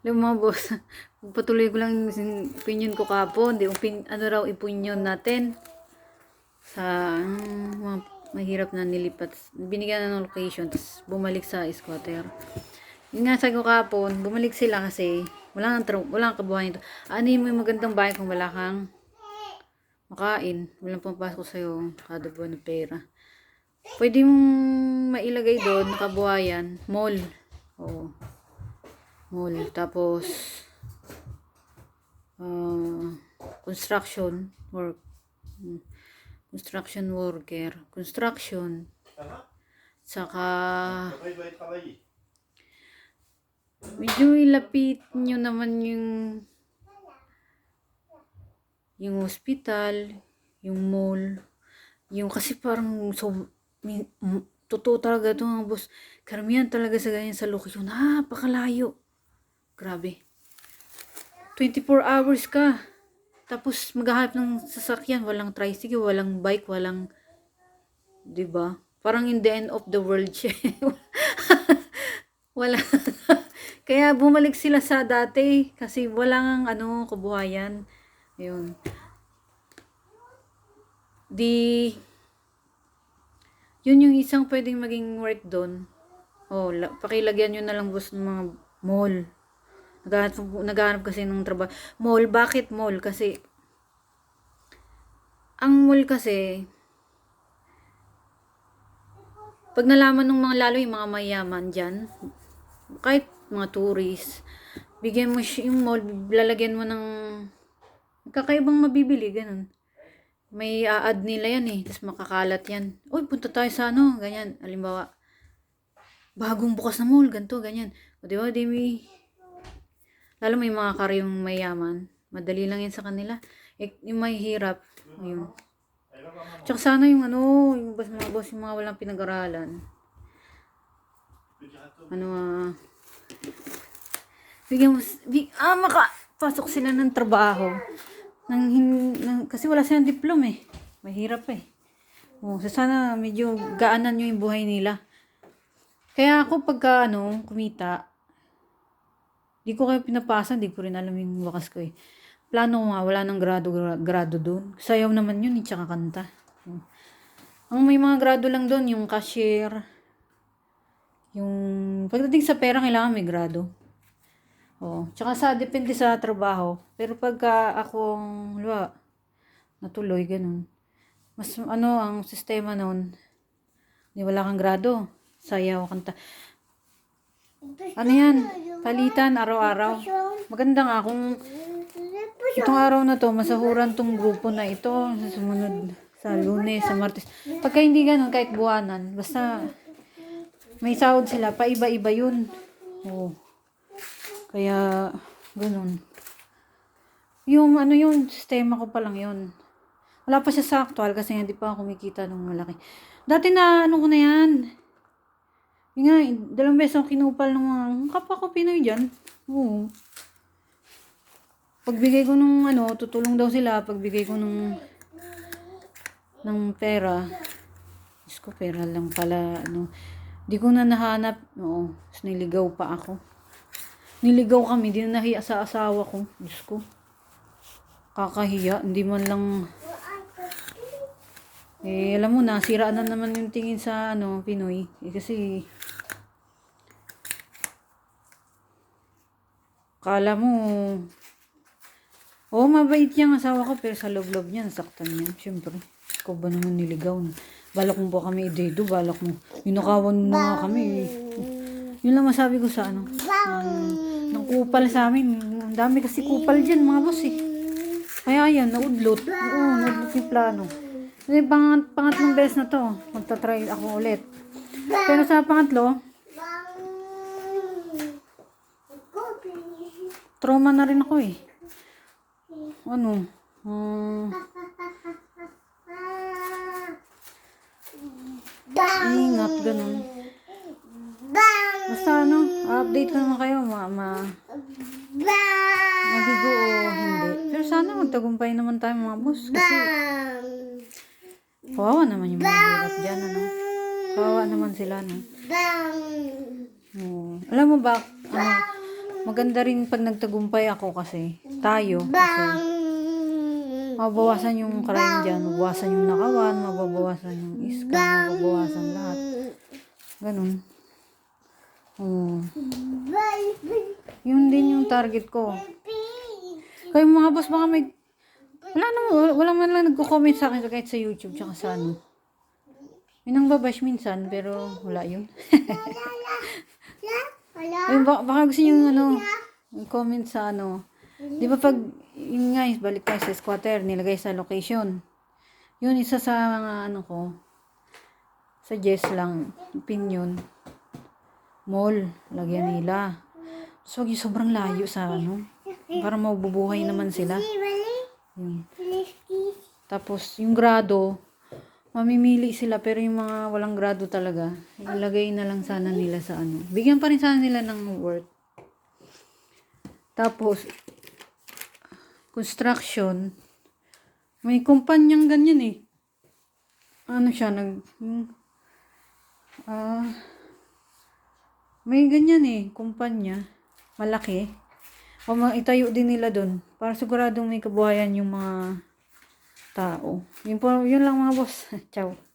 Alam mo mga boss, patuloy ko lang yung opinion ko kapon. Di, ano raw opinion natin sa mga mahirap na nilipat. Binigyan na ng location, tapos bumalik sa squatter. Yun nga sa ko kapon, bumalik sila kasi walang kabuhayan ito. Ano yung magandang bahay kung wala kang makain, walang pampasok sa'yo kada buwan na pera. Pwede mong mailagay doon, nakabuhayan, mall. Oo. Mall. Tapos, construction work. Construction worker. Construction. Saka, medyo ilapit nyo naman yung hospital, yung mall, yung kasi parang totoo talaga ito mga boss. Karamihan talaga sa ganyan sa lokasyon. Napakalayo. Grabe. 24 hours ka. Tapos maghahanap ng sasakyan. Walang tricycle, walang bike, walang, diba? Parang in the end of the world siya. Wala. Kaya bumalik sila sa dati. Kasi walang kabuhayan. Ayun. Yun yung isang pwedeng maging work doon. Pakilagyan nyo na lang boss ng mga mall. Naghahanap kasi ng trabaho. Mall, bakit mall? Kasi, ang mall kasi, pag nalaman ng mga lalo yung mga mayaman dyan, kahit mga tourist, bigyan mo yung mall, lalagyan mo ng kakaibang mabibili, ganun. May a-add nila yan eh, tapos makakalat yan. Uy, punta tayo sa ganyan. Halimbawa, bagong bukas na mall, ganito, ganyan. O diba, lalo may mga karyong mayaman. Madali lang yan sa kanila. Yung mahihirap, ayun. Tsaka sana yung yung mga boss, yung mga walang pinag-aralan. Bigyan mo, makapasok sila ng trabaho. Kasi wala silang diploma eh. Mahirap eh. Sana medyo gaanan nyo yung buhay nila. Kaya ako pagka kumita, di ko kayo pinapasa, di ko rin alam yung wakas ko eh. Plano ko nga, wala nang grado doon. Sayaw naman yun, tsaka kanta. Ang may mga grado lang doon, yung cashier, yung pagdating sa pera, kailangan may grado. Tsaka depende sa trabaho. Pero pagka akong, natuloy, ganun. Mas ang sistema noon, wala kang grado. Sayaw, kanta. Ano yan? Palitan, araw-araw. Maganda nga kung itong araw na to, masahuran tong grupo na ito. Sa sumunod, sa Lunes, sa Martes. Pagka hindi ganun, kahit buwanan, basta may sahod sila, paiba-iba yun. Kaya, ganun. Yung sistema ko pa lang yun. Wala pa siya sa actual kasi hindi pa ako kumikita ng malaki. Dati na, ko na yan. Yung nga, 2 beses akong kinupal ng mga kapwa ko Pinoy dyan. Pagbigay ko ng tutulong daw sila. Pagbigay ko ng pera. Diyos ko, pera lang pala. Di ko na nahanap. Niligaw pa ako. Niligaw kami. Di na nahiya sa asawa ko. Diyos ko. Kakahiya. Hindi man lang. Alam mo na, sira na naman yung tingin sa Pinoy. Kasi kala mo mabait yung asawa ko pero sa loob-loob niya nasaktan niya. Siyempre, ikaw ba naman niligaw? Balak mo ba kami i-dedo? Balak mo. Yunakawan mo nga kami. Yun lang masabi ko sa ng kupal sa amin. Ang dami kasi kupal dyan mga boss eh. Kaya yan, naudlot. Naudlot yung plano. Kasi pangatlong beses na to, magta-try ako ulit. Pero sa pangatlo, trauma na rin ako eh. Ingat, ganun. Basta update ko naman kayo, magigo o hindi. Pero sana magtagumpay naman tayo mga boss. Kasi kawawa naman yung mga hirap dyan, kawawa naman sila, Alam mo ba, maganda rin pag nagtagumpay ako kasi kasi mabawasan yung crime dyan, mabawasan yung nakawan, mababawasan yung scam, mababawasan lahat. Ganun. Yun din yung target ko. Kayo mga boss, baka may wala man lang nagko-comment sa akin kahit sa YouTube tsaka sa ano. May nang babash minsan pero wala yun. Ayun, baka gusto nyo comment sa ano. Di ba pag, yun nga, balik tayo sa squatter, nilagay sa location. Yun, isa sa mga ko, suggest lang, opinion, mall, lagyan nila. So, yung sobrang layo sa para mabubuhay naman sila. Yun. Tapos, yung grado, mamimili sila, pero yung mga walang grado talaga, ilagay na lang sana nila sa bigyan pa rin sana nila ng worth. Tapos, construction, may kumpanyang ganyan eh. Siya, may ganyan eh, kumpanya, malaki. O itayo din nila doon, para siguradong may kabuhayan yung mga tao. Yun lang mga boss. Ciao.